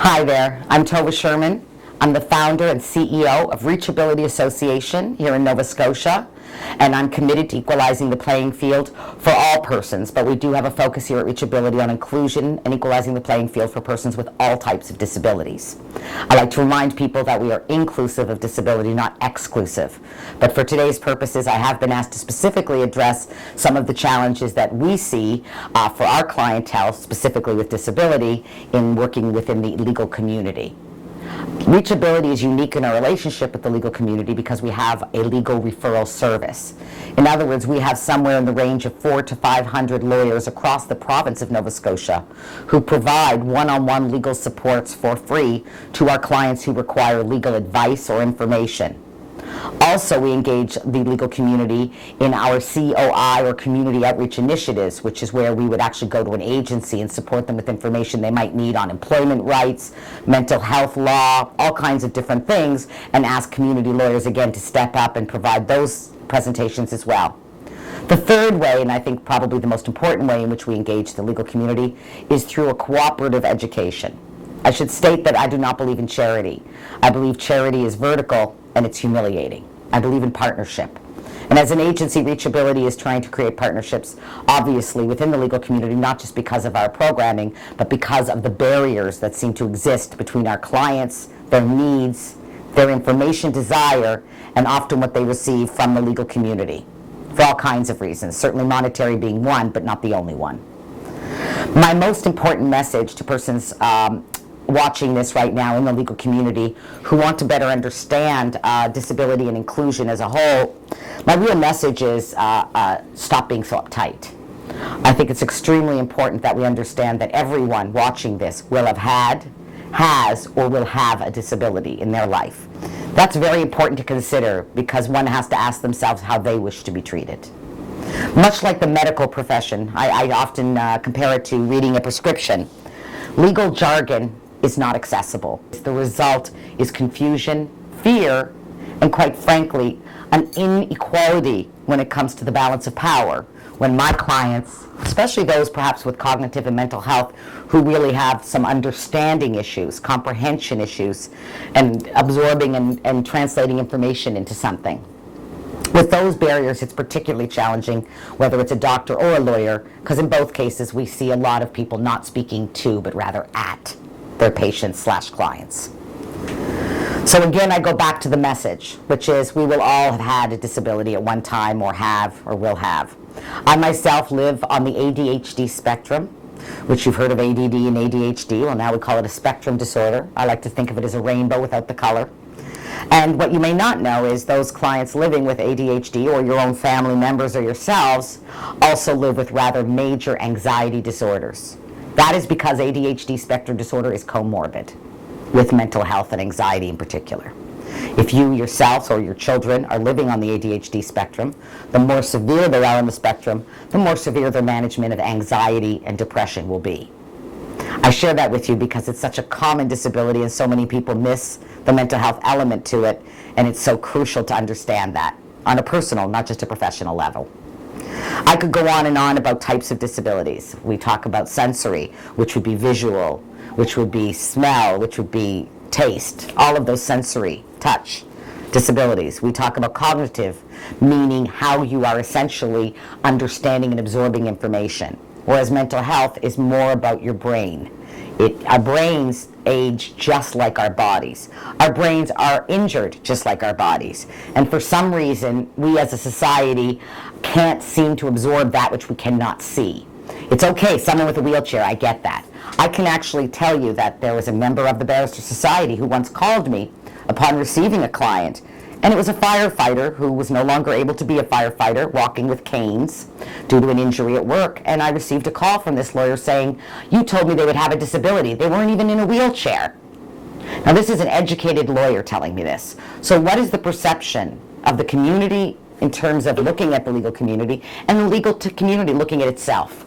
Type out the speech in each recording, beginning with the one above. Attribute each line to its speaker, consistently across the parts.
Speaker 1: Hi there, I'm Tova Sherman. I'm the founder and CEO of ReachAbility Association here in Nova Scotia, and I'm committed to equalizing the playing field for all persons, but we do have a focus here at ReachAbility on inclusion and equalizing the playing field for persons with all types of disabilities. I like to remind people that we are inclusive of disability, not exclusive. But for today's purposes, I have been asked to specifically address some of the challenges that we see for our clientele, specifically with disability, in working within the legal community. ReachAbility is unique in our relationship with the legal community because we have a legal referral service. In other words, we have somewhere in the range of 400 to 500 lawyers across the province of Nova Scotia who provide one-on-one legal supports for free to our clients who require legal advice or information. Also, we engage the legal community in our COI or community outreach initiatives, which is where we would actually go to an agency and support them with information they might need on employment rights, mental health law, all kinds of different things, and ask community lawyers again to step up and provide those presentations as well. The third way, and I think probably the most important way in which we engage the legal community, is through a cooperative education. I should state that I do not believe in charity. I believe charity is vertical and it's humiliating. I believe in partnership. And as an agency, ReachAbility is trying to create partnerships, obviously, within the legal community, not just because of our programming, but because of the barriers that seem to exist between our clients, their needs, their information desire, and often what they receive from the legal community, for all kinds of reasons, certainly monetary being one, but not the only one. My most important message to persons watching this right now in the legal community who want to better understand disability and inclusion as a whole, my real message is stop being so uptight. I think it's extremely important that we understand that everyone watching this will have had, has, or will have a disability in their life. That's very important to consider because one has to ask themselves how they wish to be treated. Much like the medical profession, I often compare it to reading a prescription. Legal jargon is not accessible. The result is confusion, fear, and quite frankly, an inequality when it comes to the balance of power. When my clients, especially those perhaps with cognitive and mental health, who really have some understanding issues, comprehension issues, and absorbing and translating information into something. With those barriers, it's particularly challenging, whether it's a doctor or a lawyer, because in both cases we see a lot of people not speaking to, but rather at their patients/clients. So again, I go back to the message, which is we will all have had a disability at one time, or have, or will have. I myself live on the ADHD spectrum, which you've heard of ADD and ADHD. Well, now we call it a spectrum disorder. I like to think of it as a rainbow without the color. And what you may not know is those clients living with ADHD, or your own family members or yourselves, also live with rather major anxiety disorders. That is because ADHD spectrum disorder is comorbid with mental health and anxiety in particular. If you yourselves or your children are living on the ADHD spectrum, the more severe they are on the spectrum, the more severe their management of anxiety and depression will be. I share that with you because it's such a common disability and so many people miss the mental health element to it, and it's so crucial to understand that on a personal, not just a professional level. I could go on and on about types of disabilities. We talk about sensory, which would be visual, which would be smell, which would be taste, all of those sensory, touch disabilities. We talk about cognitive, meaning how you are essentially understanding and absorbing information, whereas mental health is more about your brain. Our brains age just like our bodies. Our brains are injured just like our bodies. And for some reason, we as a society can't seem to absorb that which we cannot see. It's okay, someone with a wheelchair, I get that. I can actually tell you that there was a member of the Barrister Society who once called me upon receiving a client, and it was a firefighter who was no longer able to be a firefighter, walking with canes due to an injury at work. And I received a call from this lawyer saying, "You told me they would have a disability. They weren't even in a wheelchair." Now this is an educated lawyer telling me this. So what is the perception of the community in terms of looking at the legal community, and the legal community looking at itself?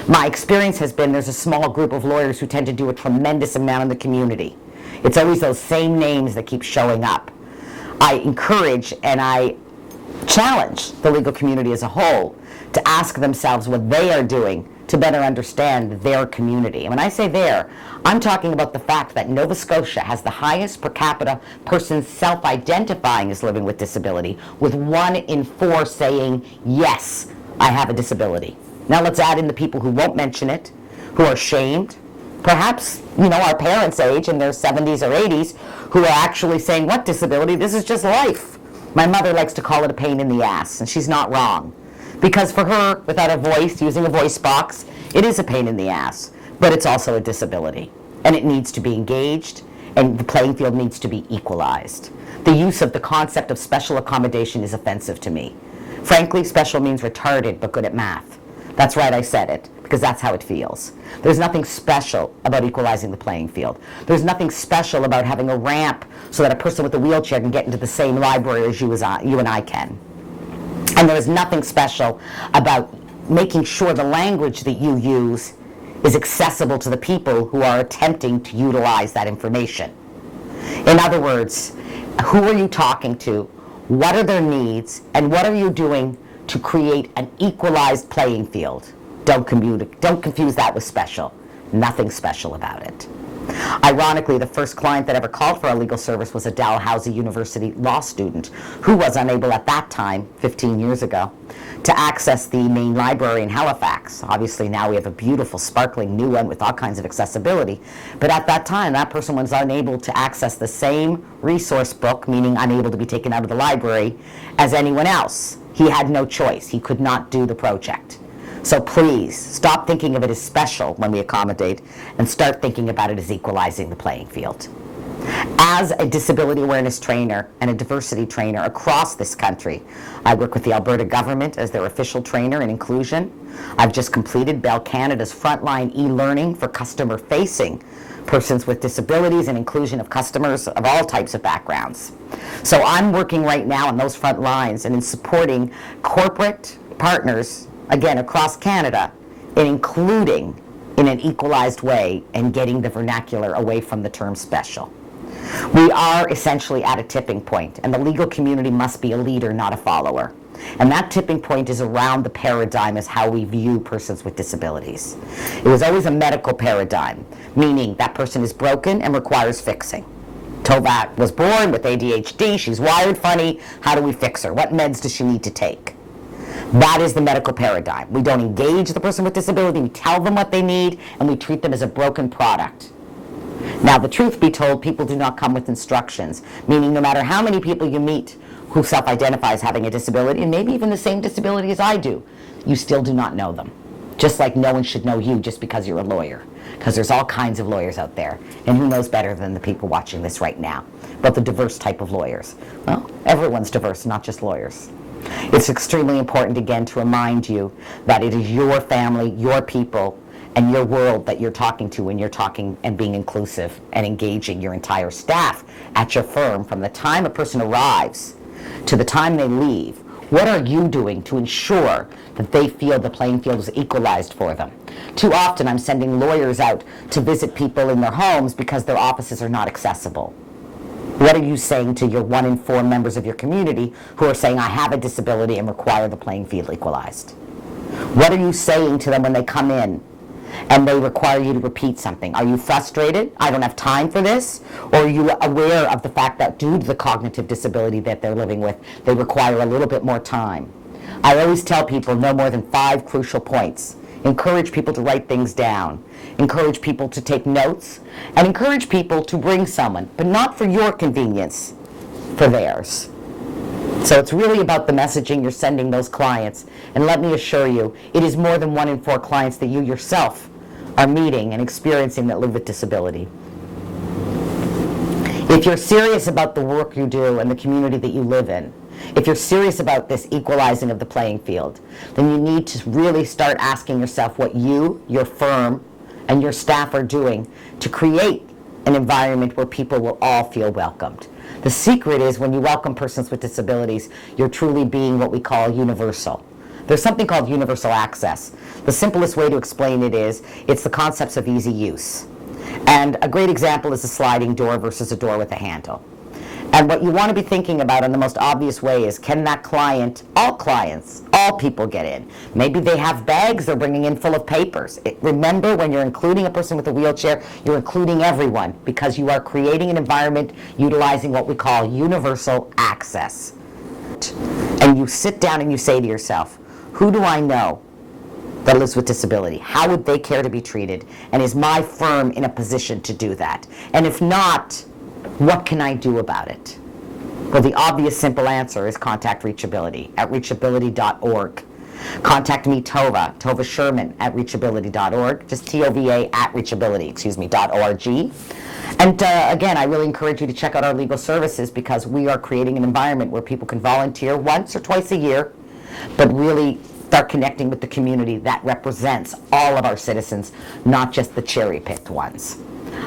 Speaker 1: My experience has been there's a small group of lawyers who tend to do a tremendous amount in the community. It's always those same names that keep showing up. I encourage and I challenge the legal community as a whole to ask themselves what they are doing to better understand their community. And when I say there, I'm talking about the fact that Nova Scotia has the highest per capita person self-identifying as living with disability, with 1 in 4 saying, yes, I have a disability. Now let's add in the people who won't mention it, who are shamed, perhaps, our parents' age in their 70s or 80s, who are actually saying, what disability? This is just life. My mother likes to call it a pain in the ass, and she's not wrong. Because for her, without a voice, using a voice box, it is a pain in the ass, but it's also a disability. And it needs to be engaged, and the playing field needs to be equalized. The use of the concept of special accommodation is offensive to me. Frankly, special means retarded, but good at math. That's right, I said it, because that's how it feels. There's nothing special about equalizing the playing field. There's nothing special about having a ramp so that a person with a wheelchair can get into the same library as you and I can. And there is nothing special about making sure the language that you use is accessible to the people who are attempting to utilize that information. In other words, who are you talking to? What are their needs? And what are you doing to create an equalized playing field? Don't confuse that with special. Nothing special about it. Ironically, the first client that ever called for our legal service was a Dalhousie University law student who was unable at that time, 15 years ago, to access the main library in Halifax. Obviously now we have a beautiful, sparkling new one with all kinds of accessibility. But at that time, that person was unable to access the same resource book, meaning unable to be taken out of the library, as anyone else. He had no choice. He could not do the project. So please, stop thinking of it as special when we accommodate and start thinking about it as equalizing the playing field. As a disability awareness trainer and a diversity trainer across this country, I work with the Alberta government as their official trainer in inclusion. I've just completed Bell Canada's frontline e-learning for customer-facing persons with disabilities and inclusion of customers of all types of backgrounds. So I'm working right now on those front lines and in supporting corporate partners, again, across Canada, in including in an equalized way and getting the vernacular away from the term special. We are essentially at a tipping point, and the legal community must be a leader, not a follower. And that tipping point is around the paradigm as how we view persons with disabilities. It was always a medical paradigm, meaning that person is broken and requires fixing. Tova was born with ADHD, she's wired funny, how do we fix her? What meds does she need to take? That is the medical paradigm. We don't engage the person with disability, we tell them what they need, and we treat them as a broken product. Now, the truth be told, people do not come with instructions, meaning no matter how many people you meet who self-identify as having a disability, and maybe even the same disability as I do, you still do not know them. Just like no one should know you just because you're a lawyer, because there's all kinds of lawyers out there, and who knows better than the people watching this right now, but the diverse type of lawyers. Well, everyone's diverse, not just lawyers. It's extremely important, again, to remind you that it is your family, your people, and your world that you're talking to when you're talking and being inclusive and engaging your entire staff at your firm from the time a person arrives to the time they leave. What are you doing to ensure that they feel the playing field is equalized for them? Too often I'm sending lawyers out to visit people in their homes because their offices are not accessible. What are you saying to your 1 in 4 members of your community who are saying, I have a disability and require the playing field equalized? What are you saying to them when they come in and they require you to repeat something? Are you frustrated? I don't have time for this? Or are you aware of the fact that due to the cognitive disability that they're living with, they require a little bit more time? I always tell people no more than 5 crucial points. Encourage people to write things down. Encourage people to take notes. And encourage people to bring someone, but not for your convenience, for theirs. So it's really about the messaging you're sending those clients. And let me assure you, it is more than 1 in 4 clients that you yourself are meeting and experiencing that live with disability. If you're serious about the work you do and the community that you live in, if you're serious about this equalizing of the playing field, then you need to really start asking yourself what you, your firm, and your staff are doing to create an environment where people will all feel welcomed. The secret is when you welcome persons with disabilities, you're truly being what we call universal. There's something called universal access. The simplest way to explain it is, it's the concepts of easy use. And a great example is a sliding door versus a door with a handle. And what you want to be thinking about in the most obvious way is, can that client, all clients, all people get in? Maybe they have bags they're bringing in full of papers. Remember, when you're including a person with a wheelchair, you're including everyone, because you are creating an environment utilizing what we call universal access. And you sit down and you say to yourself, who do I know that lives with disability? How would they care to be treated? And is my firm in a position to do that? And if not, what can I do about it? Well, the obvious simple answer is contact ReachAbility at reachability.org. Contact me, Tova Sherman at reachability.org, just TOVA at reachability.org. And again, I really encourage you to check out our legal services, because we are creating an environment where people can volunteer once or twice a year, but really start connecting with the community that represents all of our citizens, not just the cherry-picked ones.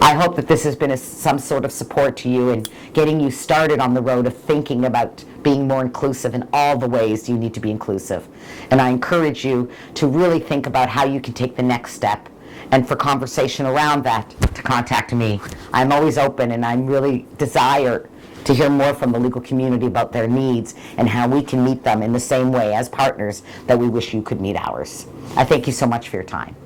Speaker 1: I hope that this has been some sort of support to you in getting you started on the road of thinking about being more inclusive in all the ways you need to be inclusive. And I encourage you to really think about how you can take the next step. And for conversation around that, to contact me. I'm always open, and I'm really desire to hear more from the legal community about their needs and how we can meet them in the same way as partners that we wish you could meet ours. I thank you so much for your time.